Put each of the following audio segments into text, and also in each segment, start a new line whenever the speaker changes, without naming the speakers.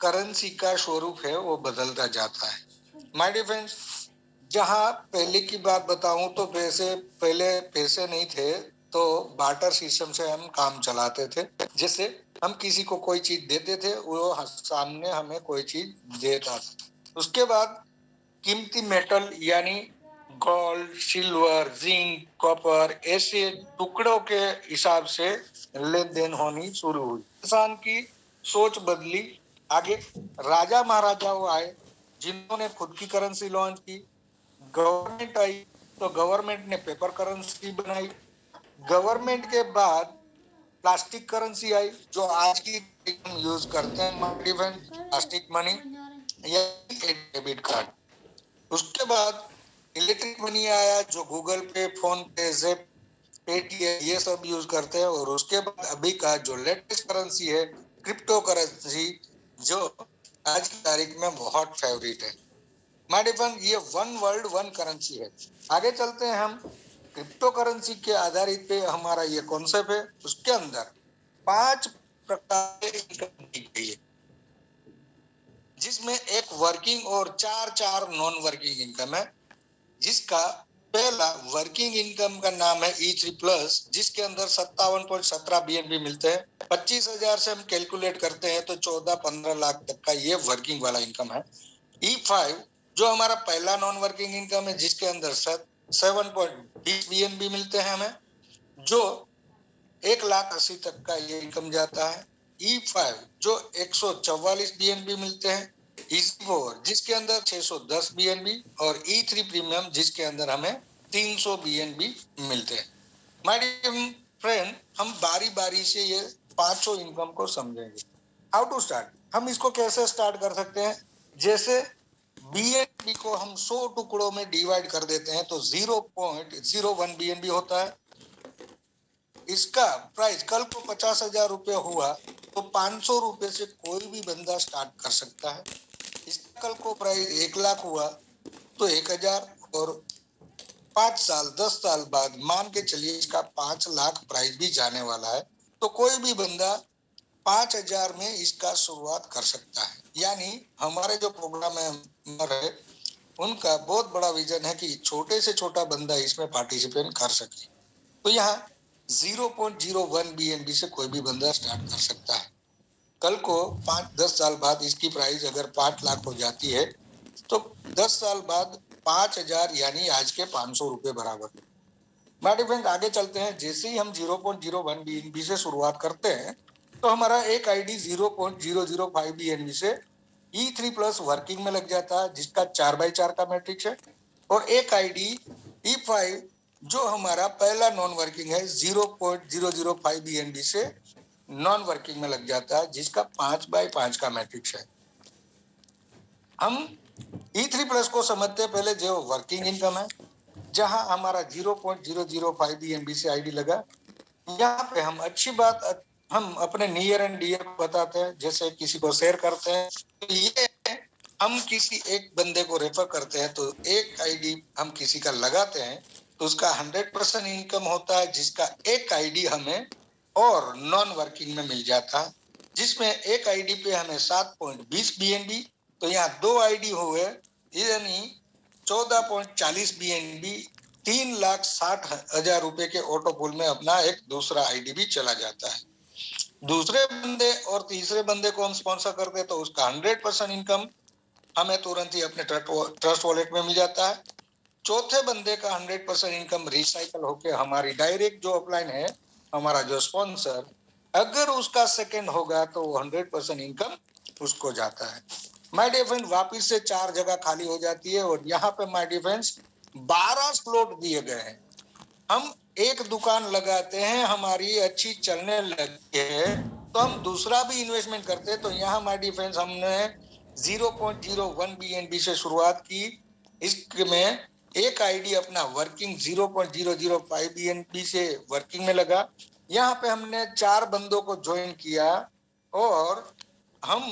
Currency का स्वरूप है वो बदलता जाता है। माय डियर फ्रेंड्स, जहां पहले की बात बताऊं तो पहले पैसे नहीं थे, तो बार्टर सिस्टम से हम काम चलाते थे। जैसे हम किसी को कोई चीज देते थे, वो सामने हमें कोई चीज देता था। उसके बाद कीमती मेटल यानी गोल्ड, सिल्वर, जिंक, कॉपर ऐसे टुकड़ों के हिसाब से लेन देन होनी शुरू हुई। इंसान की सोच बदली। आगे राजा महाराजाओं आए जिन्होंने खुद की करेंसी लॉन्च की। गवर्नमेंट आई तो गवर्नमेंट ने पेपर करेंसी बनाई। गवर्नमेंट के बाद प्लास्टिक करेंसी आई जो आज की हम यूज करते हैं, प्लास्टिक मनी या डेबिट कार्ड। उसके बाद इलेक्ट्रिक मनी आया जो गूगल पे, फोन पे, ज़ेप, पेटीएम ये सब यूज करते हैं। और उसके बाद अभी का जो लेटेस्ट करेंसी है क्रिप्टो करेंसी, जो आज की तारीख में बहुत फेवरेट है। माय डियर फ्रेंड, ये वन वर्ल्ड वन करेंसी है। आगे चलते हैं हम क्रिप्टो करेंसी के आधारित पे हमारा ये कॉन्सेप्ट है। उसके अंदर 5 प्रकार की इनकम दी गई है, जिसमें एक वर्किंग और 4 नॉन वर्किंग इनकम है। जिसका पहला वर्किंग इनकम का नाम है E3+, जिसके अंदर 57.17 BNB मिलते हैं। 25,000 से हम कैलकुलेट करते हैं तो 14-15 लाख तक का ये वर्किंग वाला इनकम है। E5 जो हमारा पहला नॉन वर्किंग इनकम है, जिसके अंदर 7.20 BNB मिलते हैं हमें, जो 1,80,000 तक का ये इनकम जाता है। E5 जो 144 BNB मिलते हैं। E4 जिसके अंदर 610 BNB और E3 प्रीमियम जिसके अंदर हमें 300 BNB मिलते हैं। माय डियर फ्रेंड, हम बारी बारी से ये पांचों इनकम को समझेंगे। हाउ टू स्टार्ट, हम इसको कैसे स्टार्ट कर सकते हैं। जैसे BNB को हम 100 टुकड़ों में डिवाइड कर देते हैं तो 0.01 BNB होता है। इसका प्राइस कल को 50,000 रुपये हुआ तो 500 रुपये से कोई भी बंदा स्टार्ट कर सकता है। इसका कल को प्राइस 1 लाख हुआ तो 1,000, और 5 साल 10 साल बाद मान के चलिए इसका 5 लाख प्राइस भी जाने वाला है, तो कोई भी बंदा 5,000 में इसका शुरुआत कर सकता है। यानी हमारे जो प्रोग्राम है उनका बहुत बड़ा विजन है कि छोटे से छोटा बंदा इसमें पार्टिसिपेट कर सके। तो यहाँ 0.01 BNB से कोई भी बंदा स्टार्ट कर सकता है। कल को 5-10 साल बाद इसकी प्राइस अगर 5 लाख हो जाती है तो 10 साल बाद 5,000 यानी आज के 500 रुपये बराबर। माय डियर फ्रेंड, आगे चलते हैं। जैसे ही हम 0.01 BNB से शुरुआत करते हैं तो हमारा एक आईडी 0.005 BNB से E3+ वर्किंग में लग जाता है, जिसका 4x4 का मैट्रिक्स है। और एक आईडी E5 जो हमारा पहला नॉन वर्किंग है 0.005 BNB से नॉन वर्किंग में लग जाता है, जिसका 5x5 का मैट्रिक्स है। हम E3+ को समझते हैं पहले जो वर्किंग इनकम है, जहां हमारा 0.005 BNB से आईडी लगा। यहाँ पे हम अच्छी बात हम अपने नियर एंड डियर को बताते हैं, जैसे किसी को शेयर करते हैं तो ये हम किसी एक बंदे को रेफर करते हैं तो एक आईडी हम किसी का लगाते हैं तो उसका 100% इनकम होता है, जिसका एक आईडी हमें और नॉन वर्किंग में मिल जाता है, जिसमें एक आईडी पे हमें 7.20 BNB, तो यहाँ 2 आईडी हुए यानी 14.40 BNB, 3,60,000 रुपए के ऑटो पुल में अपना एक दूसरा आईडी भी चला जाता है। दूसरे बंदे और तीसरे बंदे को हम स्पॉन्सर करते हैं तो उसका 100% इनकम हमें तुरंत ही अपने ट्रस्ट वॉलेट में मिल जाता है। चौथे बंदे का 100% इनकम रिसाइकल होकर हमारी डायरेक्ट जो अपलाइन है, हमारा जो स्पॉन्सर, अगर उसका सेकंड होगा तो 100% इनकम उसको जाता है। माय डियर फ्रेंड, वापिस से 4 जगह खाली हो जाती है और यहाँ पे माय डियर फ्रेंड्स 12 स्लॉट दिए गए हैं। हम एक दुकान लगाते हैं, हमारी अच्छी चलने लगती है तो हम दूसरा भी इन्वेस्टमेंट करते हैं। तो यहाँ माय डियर फ्रेंड्स हमने 0.01 BNB से शुरुआत की। इसमें एक आईडी अपना वर्किंग 0.005 BNB से वर्किंग में लगा। यहाँ पे हमने 4 बंदों को ज्वाइन किया और हम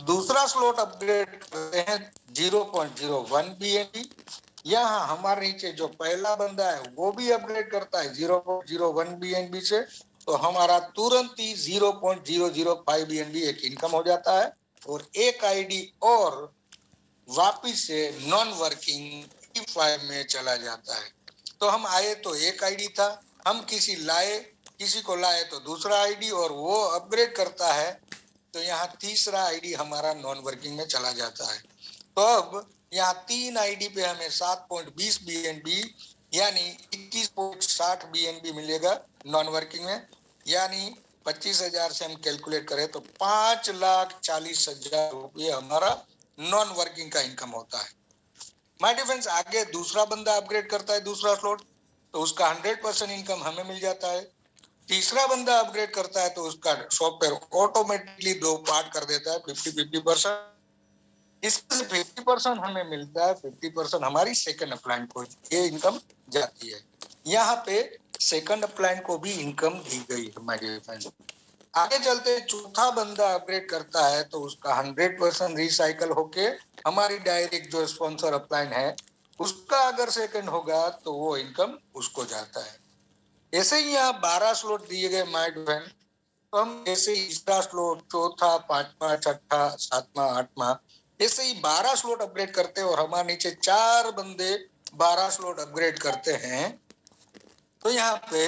दूसरा स्लॉट अपग्रेड करते हैं 0.01 BNB। यहाँ हमारे नीचे जो पहला बंदा है वो भी अपग्रेड करता है 0.01 BNB से, तो हमारा तुरंत ही 0.005 BNB एक इनकम हो जाता है और एक आईडी और वापिस से नॉन वर्किंग E5 में चला जाता है। तो हम आए तो एक आईडी था, हम किसी को लाए तो दूसरा आईडी, और वो अपग्रेड करता है तो यहाँ तीसरा आईडी हमारा नॉन वर्किंग में चला जाता है। तो अब यहाँ 3 आईडी पे हमें 7.20 BNB यानी 21.60 BNB मिलेगा नॉन वर्किंग में, यानी 25,000 से हम कैलकुलेट करें तो 5,40,000 रुपये हमारा नॉन वर्किंग का इनकम होता है। माय डिफरेंस, आगे दूसरा बंदा अपग्रेड करता है दूसरा स्लॉट तो उसका 100% इनकम हमें मिल जाता है। तीसरा बंदा अपग्रेड करता है तो उसका सॉफ्टवेयर ऑटोमेटिकली 2 पार्ट कर देता है, 50-50%। इसमें 50% हमें मिलता है, 50% हमारी सेकंड अपलाइन को ये इनकम जाती है। यहाँ पे सेकंड अपलाइन को भी इनकम दी गई है माय डियर फ्रेंड्स। आगे चलते चौथा बंदा अपग्रेड करता है तो उसका 100% रिसाइकल होके हमारी डायरेक्ट जो स्पॉन्सर अपलाइन है उसका अगर सेकंड होगा तो वो इनकम उसको जाता है। ऐसे ही यहाँ 12 स्लॉट दिए गए माय डियर फ्रेंड, तो हम ऐसे ही तीसरा स्लॉट, चौथा, पांचवा, छठा, सातवां, आठवां, ऐसे ही 12 स्लॉट अपग्रेड करते हैं और हमारे नीचे 4 बंदे 12 स्लॉट अपग्रेड करते हैं। तो यहाँ पे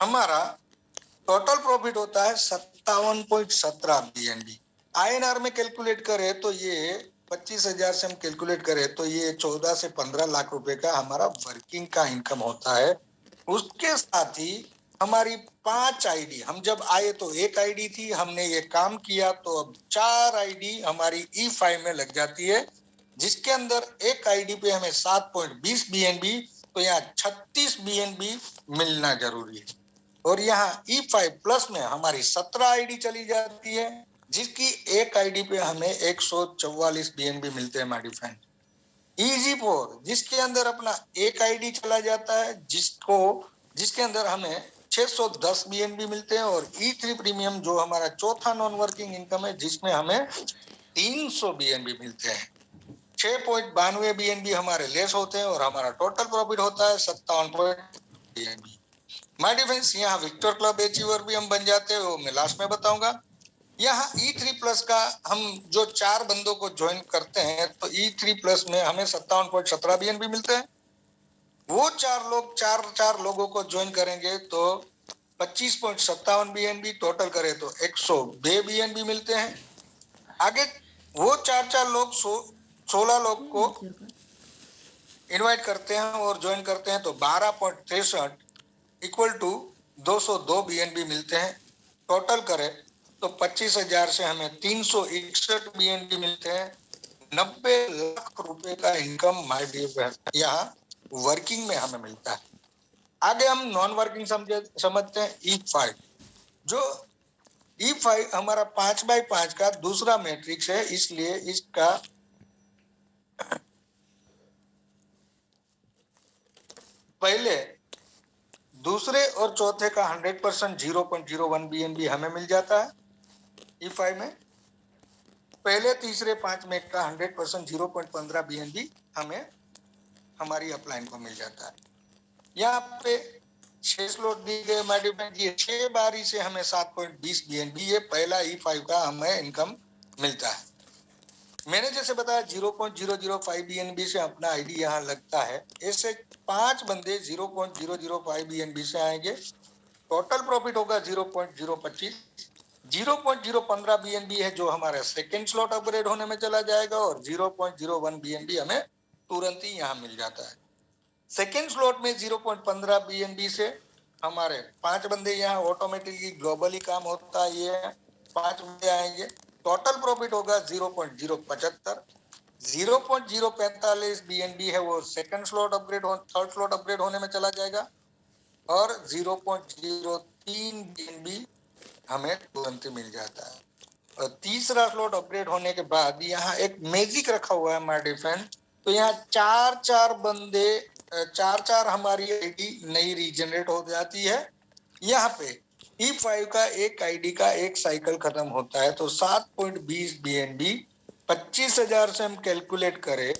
हमारा टोटल प्रॉफिट होता है 57.17 BNB। INR में कैलकुलेट करें तो ये 25,000 से हम कैलकुलेट करें तो ये 14 से 15 लाख रुपए का हमारा वर्किंग का इनकम होता है। उसके साथ ही हमारी 5 आईडी, हम जब आए तो एक आईडी थी, हमने ये काम किया तो अब 4 आईडी हमारी E5 में लग जाती है, जिसके अंदर एक आईडी पे हमें 7.20 BNB, तो यहाँ 36 BNB मिलना जरूरी है। और यहाँ E5 प्लस में हमारी 17 आईडी चली जाती है, जिसकी एक आईडी पे हमें 144 BNB मिलते हैं माय डियर फ्रेंड। EG4 जिसके अंदर अपना एक आईडी चला जाता है, जिसके अंदर हमें 610 BNB मिलते हैं, और E3 प्रीमियम जो हमारा चौथा नॉन वर्किंग इनकम है जिसमें हमें 300 BNB मिलते हैं। 6.92 BNB हमारे लेस होते हैं और हमारा टोटल प्रॉफिट होता है 57 BNB। माय डियर फ्रेंड्स, यहाँ विक्टर क्लब अचीवर भी हम बन जाते हैं, वो मैं लास्ट में बताऊंगा। यहाँ E3 प्लस का हम जो 4 बंदों को ज्वाइन करते हैं तो E3 प्लस में हमें 57.17 BNB मिलते हैं। वो 4 लोगों को ज्वाइन करेंगे तो 25.57 BNB, टोटल करें तो 102 BNB मिलते हैं। आगे वो 4 लोग 16 लोग को इनवाइट करते हैं और ज्वाइन करते हैं तो 12.63 इक्वल टू 202 BNB मिलते हैं। टोटल करें तो 25,000 से हमें 361 BNB मिलते हैं। 90 लाख रुपए का इनकम माय डियर यहाँ वर्किंग में हमें मिलता है। आगे हम नॉन वर्किंग समझते हैं E5। जो E5 हमारा 5x5 का दूसरा मैट्रिक्स है, इसलिए इसका पहले, दूसरे और चौथे का 100% 0.01 BNB हमें मिल जाता है E5 में। पहले, तीसरे, 5 में का 100% 0.15 BNB हमें हमारी अपलाइन को मिल जाता है। यहाँ पे 6 स्लॉट दी गए माय डियर फ्रेंड, ये 6 बारी से हमें 7.20 BNB, ये पहला E5 का हमें इनकम मिलता है। मैंने जैसे बताया 0.005 BNB से अपना आईडी यहाँ लगता है, ऐसे 5 बंदे 0.005 BNB से आएंगे। टोटल प्रॉफिट होगा 0.025। 0.015 BNB है जो हमारा सेकेंड स्लॉट अपग्रेड होने में चला जाएगा, और 0.01 BNB हमें तुरंत ही यहाँ मिल जाता है। सेकेंड स्लॉट में 0.15 BNB से हमारे 5 बंदे यहाँ ऑटोमेटिकली ग्लोबली काम होता है, ये 5 बंदे आएंगे। टोटल प्रॉफिट होगा 0.075। 0.045 BNB है वो second slot upgrade third slot upgrade होने में चला जाएगा, और 0.03 BNB हमें तुरंत मिल जाता है। और तीसरा स्लॉट अपग्रेड होने के बाद यहाँ एक मैजिक रखा हुआ है माय डियर फ्रेंड, तो यहाँ 4 बंदे 4 हमारी आईडी नई रीजनरेट हो जाती है। यहाँ पे E5 का एक आईडी का एक साइकिल खत्म होता है तो 7.20 BNB, 25,000 से हम कैलकुलेट करें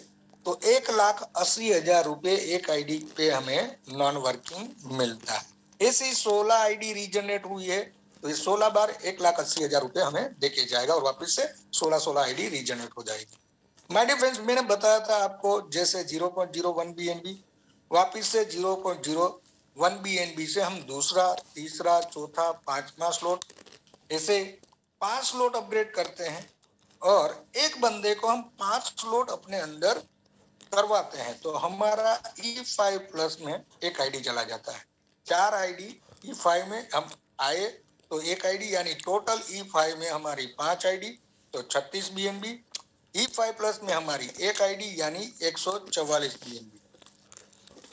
तो 1,80,000 रुपए एक आईडी पे हमें नॉन वर्किंग मिलता है। ऐसी 16 आईडी रीजनरेट हुई है, तो ये 16 बार 1,80,000 रुपए हमें देके जाएगा और वापस से 16 आईडी रीजनरेट हो जाएगी। माय डियर फ्रेंड्स, मैंने बताया था आपको जैसे 0.01 BNB, वापस से 0.01 BNB से हम दूसरा, तीसरा, चौथा, पांचवा स्लॉट, ऐसे 5 स्लॉट अपग्रेड करते हैं और एक बंदे को हम 5 स्लॉट अपने अंदर करवाते हैं तो हमारा E5 प्लस में एक आईडी चला जाता है। 4 आईडी E5 में हम आए तो एक आईडी, यानी टोटल E5 में हमारी 5 आईडी तो 36 BNB, E5 प्लस में हमारी एक आईडी यानी 144 BNB।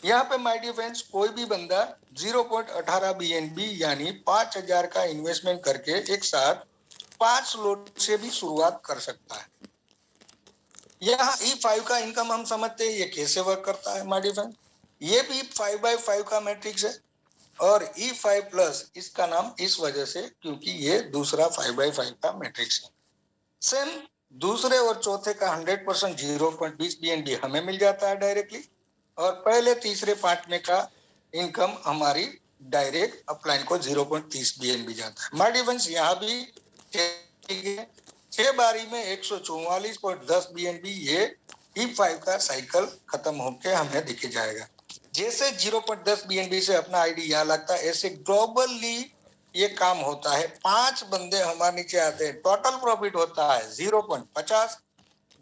यहाँ पे माय डियर फ्रेंड्स, कोई भी बंदा 0.18 BNB यानी 5,000 का इन्वेस्टमेंट करके एक साथ 5 स्लॉट से भी शुरुआत कर सकता है। यहाँ E5 का इनकम हम समझते हैं ये कैसे वर्क करता है माय डियर फ्रेंड्स। ये भी 5/5 का मैट्रिक्स है और E5 प्लस इसका नाम इस वजह से क्योंकि ये दूसरा 5/5 का मैट्रिक्स है। सेम दूसरे और चौथे का 100% 0.20 BNB हमें मिल जाता है डायरेक्टली और पहले तीसरे पांचवें का इनकम हमारी डायरेक्ट अपलाइन को 0.30 BNB जाता है। माय डियर फ्रेंड्स, यहाँ भी 6 बारी में 144.10 BNB ये E5 का साइकिल खत्म होके हमें दिखे जाएगा। जैसे 0.10 BNB से अपना आईडी यहाँ लगता है, ऐसे ग्लोबली ये काम होता है। 5 बंदे हमारे नीचे आते हैं, टोटल प्रॉफिट होता है 0.50,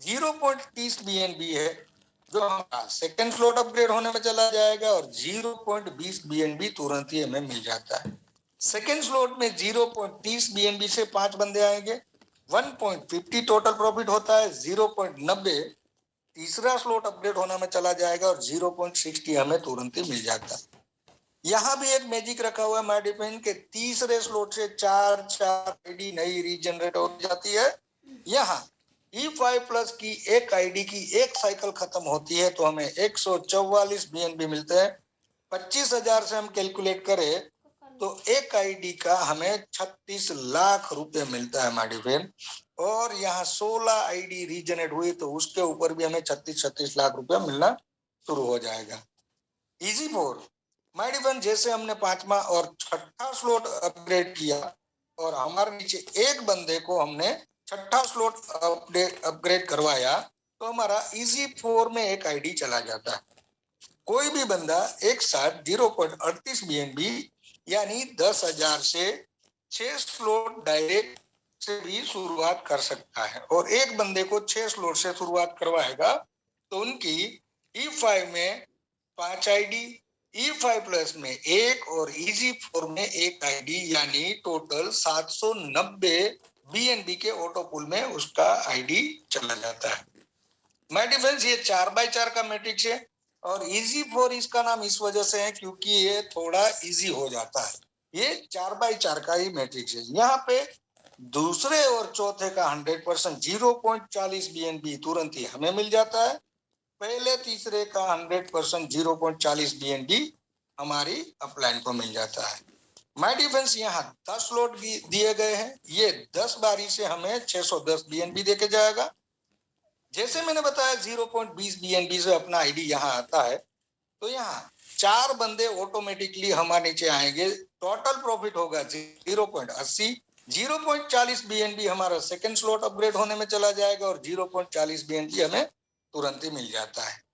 0.30 BNB है जो हमारा सेकेंड स्लॉट अपग्रेड होने में चला जाएगा और 0.20 BNB तुरंत ही हमें मिल जाता है। सेकेंड स्लॉट में 0.30 BNB से 5 बंदे आएंगे, 1.50 टोटल प्रॉफिट होता है, 0.90 तीसरा स्लॉट अपग्रेड होने में चला जाएगा और 0.60 हमें तुरंत ही मिल जाता है। यहाँ भी एक मैजिक रखा हुआ है माय डियर फ्रेंड के तीसरे स्लॉट से 4 आईडी नई रीजनरेट हो जाती है। यहाँ E5 प्लस की एक आईडी की एक साइकिल खत्म होती है तो हमें 144 BNB मिलते हैं। 25,000 से हम कैलकुलेट करें तो एक आईडी का हमें 36 लाख रुपए मिलता है माय डियर फ्रेंड। और यहाँ 16 आईडी रीजनरेट हुई तो उसके ऊपर भी हमें 36 लाख रुपया मिलना शुरू हो जाएगा। Easy for my dear friend, जैसे हमने पांचवा और छठा स्लॉट अपग्रेड किया और हमारे नीचे एक बंदे को हमने छठा स्लॉट अपग्रेड करवाया तो हमारा इजी 4 में एक आईडी चला जाता है। कोई भी बंदा एक साथ 0.38 BNB यानी 10,000 से 6 स्लॉट डायरेक्ट से भी शुरुआत कर सकता है और एक बंदे को 6 स्लॉट से शुरुआत करवाएगा तो उनकी E5 में 5 आईडी, E5 प्लस में एक और इजी 4 में एक आईडी यानी टोटल 790 BNB के ऑटो पुल में उसका आईडी चला जाता है। माय डियर फ्रेंड्स, ये 4/4 का मैट्रिक्स है और इजी 4 इसका नाम इस वजह से है क्योंकि ये थोड़ा इजी हो जाता है। ये 4/4 का ही मैट्रिक्स है। यहाँ पे दूसरे और चौथे का 100% 0.40 BNB तुरंत ही हमें मिल जाता है। पहले तीसरे का 100% 0.40 BNB हमारी अपलाइन को मिल जाता है। माय डियर फ्रेंड्स, यहाँ 10 स्लॉट दिए गए हैं। ये 10 बारी से हमें 610 BNB देके जाएगा। जैसे मैंने बताया 0.20 BNB से अपना आईडी यहाँ आता है तो यहाँ 4 बंदे ऑटोमेटिकली हमारे नीचे आएंगे। टोटल प्रॉफिट होगा 0.80, 0.40 BNB हमारा सेकंड स्लॉट अपग्रेड होने में चला जाएगा और 0.40 BNB हमें तुरंत ही मिल जाता है।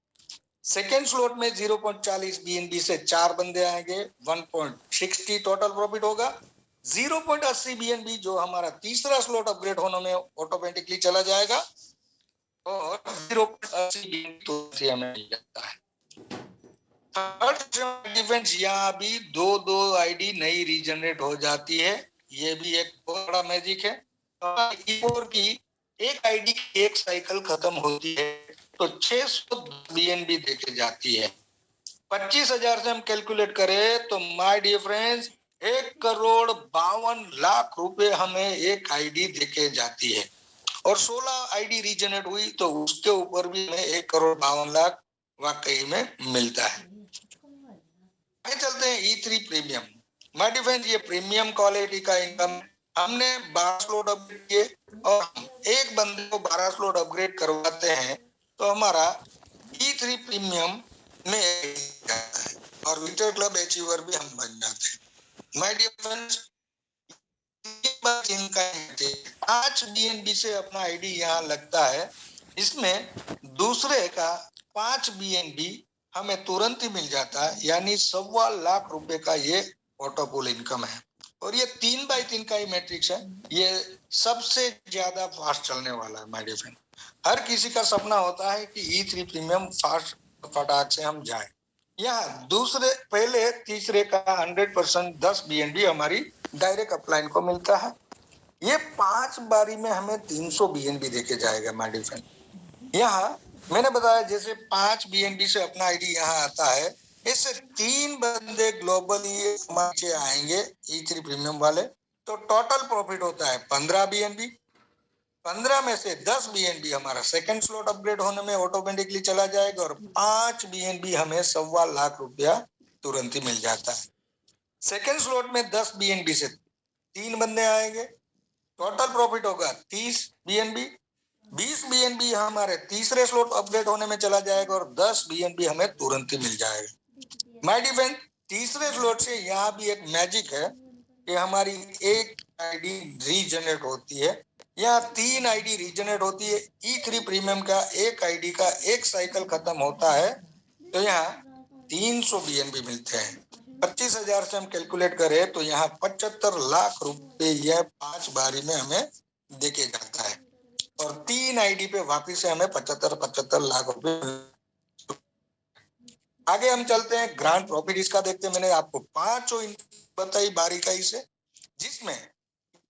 सेकेंड स्लॉट में 0.40 BNB से 4 बंदे आएंगे, 1.60 टोटल प्रॉफिट होगा। 0.80 BNB जो हमारा तीसरा स्लॉट अपग्रेड होने में ऑटोमेटिकली चला जाएगा और 0.80 BNB तुरंत ही हमें मिल जाता है। थर्ड डिफेंस, यहाँ भी 2 आईडी नई रीजनरेट हो जाती है। ये भी एक बहुत बड़ा मैजिक है। E4 की एक आईडी की एक साइकिल खत्म होती है तो 600 BNB देके जाती है। 25,000 से हम कैलकुलेट करें तो माय डियर फ्रेंड्स 1,52,00,000 रुपए हमें एक आईडी देके जाती है और 16 आईडी रीजनरेट हुई तो उसके ऊपर भी हमें 1,52,00,000 वाकई में मिलता है। आगे चलते हैं E3 premium. My dear friends, ये प्रीमियम क्वालिटी का इनकम हमने 12 स्लॉट अपग्रेड किए और एक बंदे को 12 स्लॉट अपग्रेड करवाते हैं तो हमारा E3 प्रीमियम में जाता है और विक्टर क्लब अचीवर भी हम बन जाते हैं। माय डियर फ्रेंड्स, इनका 5 BNB से अपना आईडी यहाँ लगता है, इसमें दूसरे का 5 BNB हमें तुरंत ही मिल जाता है, यानी 1.25 लाख रुपए का ये ऑटोपूल इनकम है। और ये 3x3 का ही मैट्रिक्स है, ये सबसे ज्यादा फास्ट चलने वाला है माय डियर फ्रेंड। हर किसी का सपना होता है कि E3 प्रीमियम फास्ट फटाक से हम जाए। यहाँ दूसरे पहले तीसरे का 100% 10 BNB हमारी डायरेक्ट अपलाइन को मिलता है। ये 5 बारी में हमें 300 BNB देके जाएगा माय डियर फ्रेंड। यहाँ मैंने बताया जैसे 5 BNB से अपना आईडी यहाँ आता है, इससे 3 बंदे ग्लोबली नीचे आएंगे E3 प्रीमियम वाले, तो टोटल प्रॉफिट होता है 15 BNB। 15 में से 10 BNB हमारा सेकंड स्लॉट अपग्रेड होने में ऑटोमेटिकली चला जाएगा और 5 BNB हमें 1.25 लाख रुपया तुरंत ही मिल जाता है। सेकंड स्लॉट में 10 BNB से 3 बंदे आएंगे, टोटल प्रॉफिट होगा 30 BNB। 20 BNB हमारे तीसरे स्लॉट अपडेट होने में चला जाएगा और 10 BNB हमें तुरंत ही मिल जाएगा। माय डियर फ्रेंड, तीसरे स्लॉट से यहाँ भी एक मैजिक है कि हमारी एक आईडी रीजनरेट होती है। यहाँ 3 आईडी रीजनरेट होती है। E3 प्रीमियम का एक आईडी का एक साइकिल खत्म होता है तो यहाँ 300 BNB मिलते हैं। 25,000 से हम कैलकुलेट करें तो यहाँ 75 लाख रुपए यह 5 बारी में हमें देके जाता है और 3 आईडी पे वापिस से हमें 75 लाख रुपए। आगे हम चलते हैं, ग्रांड प्रॉफिट इसका देखते हैं। मैंने आपको 5 बताई बारीकाई से, जिसमें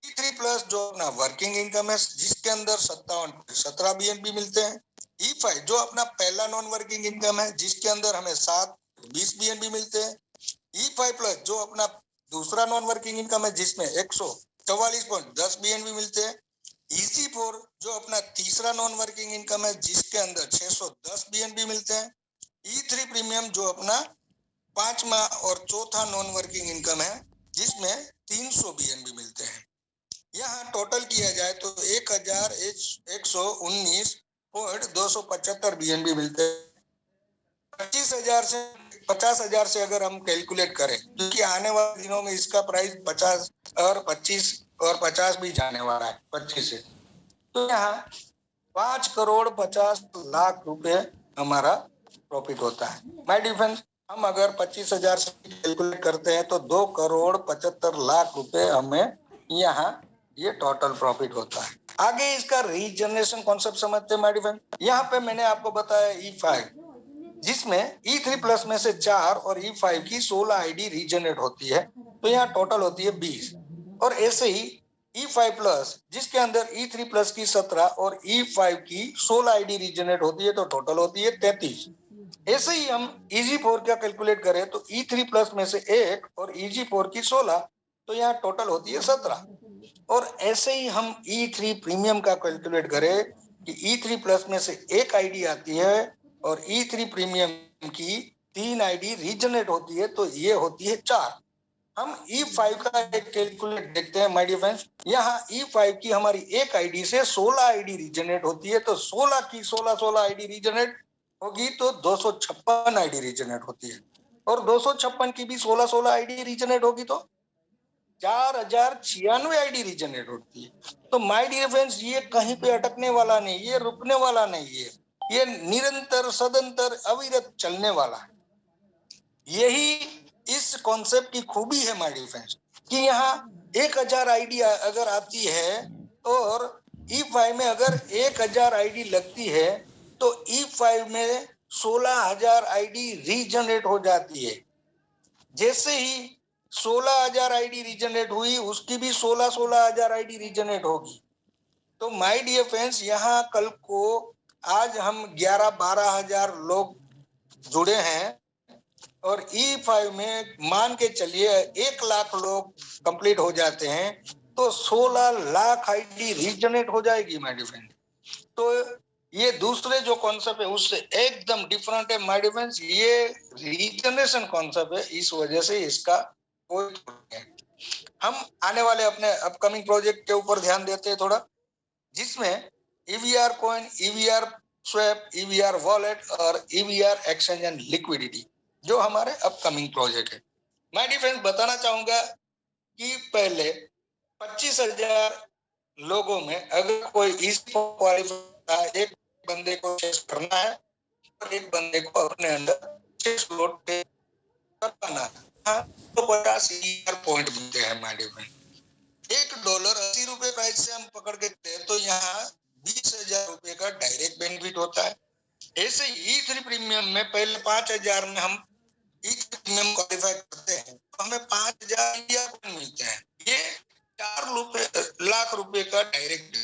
E3 प्लस जो अपना वर्किंग इनकम है जिसके अंदर 17 BNB मिलते हैं। E5 जो अपना पहला नॉन वर्किंग इनकम है जिसके अंदर हमें 20 BNB मिलते हैं। E5 प्लस जो अपना दूसरा नॉन वर्किंग इनकम है जिसमें 144.10 BNB मिलते हैं। EC4 जो अपना तीसरा नॉन वर्किंग इनकम है जिसके अंदर 610 BNB मिलते हैं। E3 प्रीमियम जो अपना पांचवा और चौथा नॉन वर्किंग इनकम है जिसमें 300 BNB मिलते हैं। यहाँ टोटल किया जाए तो 1119.275 BNB मिलते हैं। 50,000 से अगर हम कैलकुलेट करें, क्योंकि आने वाले दिनों में इसका प्राइस 50 और 25 और 50 भी जाने वाला है 25 से, तो यहाँ 5,50,00,000 रुपए हमारा प्रॉफिट होता है। माय डियर फ्रेंड्स, हम अगर 25,000 से कैलकुलेट करते हैं तो 2,75,00,000 रुपए हमें यहाँ ये टोटल प्रॉफिट होता है। आगे इसका रीजनरेशन कॉन्सेप्ट समझते हैं माय डियर फ्रेंड। यहाँ पे मैंने आपको बताया E5 जिसमें E3 प्लस में से 4 और E5 की 16 आईडी रीजनरेट होती है, तो यहाँ टोटल होती है 20। और ऐसे ही E5 प्लस जिसके अंदर E3 प्लस की 17 और E5 की 16 आईडी रीजनरेट होती है तो टोटल होती है 33। ऐसे ही हम EG4 का कैलकुलेट करें तो E3 प्लस में से 1 और EG4 की 16, तो यहाँ टोटल होती है 17। और ऐसे ही हम E3 प्रीमियम का कैलकुलेट करें कि E3 प्लस में से एक आईडी आती है और E3 प्रीमियम की 3 आईडी रीजनरेट होती है तो ये होती है 4। हम E5 का एक कैलकुलेट देखते हैं माय डियर फ्रेंड्स। यहाँ E5 की हमारी एक आईडी से 16 आईडी रीजनरेट होती है, तो 16 की 16 आईडी रीजनरेट होगी तो 256 आईडी रीजनरेट होती है, और 256 की भी 16 आईडी रीजनरेट होगी तो 4,096 आईडी रीजनरेट होती है। तो माय डियर फ्रेंड्स, ये कहीं पे अटकने वाला नहीं, ये रुकने वाला नहीं है, ये निरंतर सदंतर अविरत चलने वाला है। यही इस कॉन्सेप्ट की खूबी है माय डियर फ्रेंड्स कि यहाँ 1,000 आईडी अगर आती है और E5 में अगर 1,000 आईडी लगती है तो E5 में 16,000 आईडी रीजनरेट हो जाती है। जैसे ही 16,000 आईडी रीजनरेट हुई उसकी भी 16,000 आईडी रीजनरेट होगी। तो माय डियर फ्रेंड्स, यहाँ कल को आज हम 11-12,000 लोग जुड़े हैं और E5 में मान के चलिए 1 लाख लोग कंप्लीट हो जाते हैं तो 16 लाख आईडी रीजनरेट हो जाएगी माय डियर फ्रेंड। तो ये दूसरे जो कॉन्सेप्ट है उससे एकदम डिफरेंट है माय डियर फ्रेंड्स। ये रीजनरेशन कॉन्सेप्ट है, इस वजह से इसका कोई है। हम आने वाले अपने अपकमिंग प्रोजेक्ट के ऊपर ध्यान देते हैं थोड़ा, जिसमें EVR coin, EVR swap, EVR wallet और EVR एक्सचेंज एंड लिक्विडिटी जो हमारे अपकमिंग प्रोजेक्ट है। माय डियर फ्रेंड्स, बताना चाहूंगा कि पहले 25,000 लोगों में अगर कोई इसी क्वालिफाई, एक बंदे को टेस्ट करना है और एक बंदे को अपने अंदर 6 स्लॉट करना है, हाँ, तो 50,000 पॉइंट मिलते हैं माइंड में। $1 80 प्राइस से हम पकड़ के थे, तो यहाँ 20,000 रुपए का डायरेक्ट बेनिफिट होता है। ऐसे E3 प्रीमियम में पहले 5,000 में हम E3 प्रीमियम क्वालिफाई करते हैं तो हमें 5,000 इंडिया कॉइन मिलते हैं। ये 4 लाख रुपए का डायरेक्ट